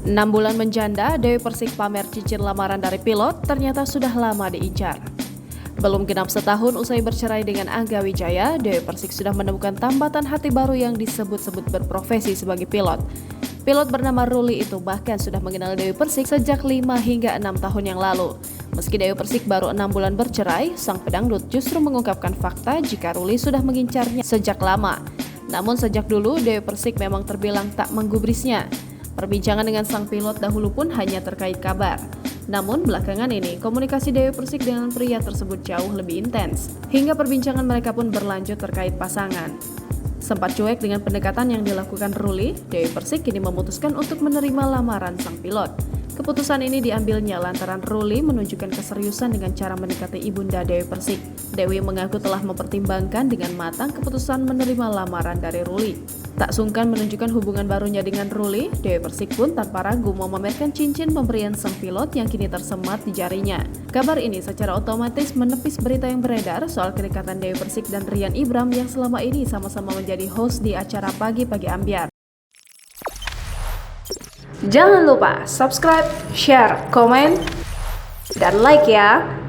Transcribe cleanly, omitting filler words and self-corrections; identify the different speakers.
Speaker 1: 6 bulan menjanda, Dewi Persik pamer cincin lamaran dari pilot ternyata sudah lama diincar. Belum genap setahun usai bercerai dengan Angga Wijaya, Dewi Persik sudah menemukan tambatan hati baru yang disebut-sebut berprofesi sebagai pilot. Pilot bernama Ruli itu bahkan sudah mengenal Dewi Persik sejak 5 hingga 6 tahun yang lalu. Meski Dewi Persik baru 6 bulan bercerai, sang pedangdut justru mengungkapkan fakta jika Ruli sudah mengincarnya sejak lama. Namun sejak dulu Dewi Persik memang terbilang tak menggubrisnya. Perbincangan dengan sang pilot dahulu pun hanya terkait kabar. Namun belakangan ini komunikasi Dewi Persik dengan pria tersebut jauh lebih intens. Hingga perbincangan mereka pun berlanjut terkait pasangan. Sempat cuek dengan pendekatan yang dilakukan Ruli, Dewi Persik kini memutuskan untuk menerima lamaran sang pilot. Keputusan ini diambilnya lantaran Ruli menunjukkan keseriusan dengan cara mendekati ibunda Dewi Persik. Dewi mengaku telah mempertimbangkan dengan matang keputusan menerima lamaran dari Ruli. Tak sungkan menunjukkan hubungan barunya dengan Ruli, Dewi Persik pun tanpa ragu memamerkan cincin pemberian sang pilot yang kini tersemat di jarinya. Kabar ini secara otomatis menepis berita yang beredar soal kedekatan Dewi Persik dan Rian Ibram yang selama ini sama-sama menjadi host di acara Pagi-Pagi Ambyar. Jangan lupa subscribe, share, komen, dan like ya!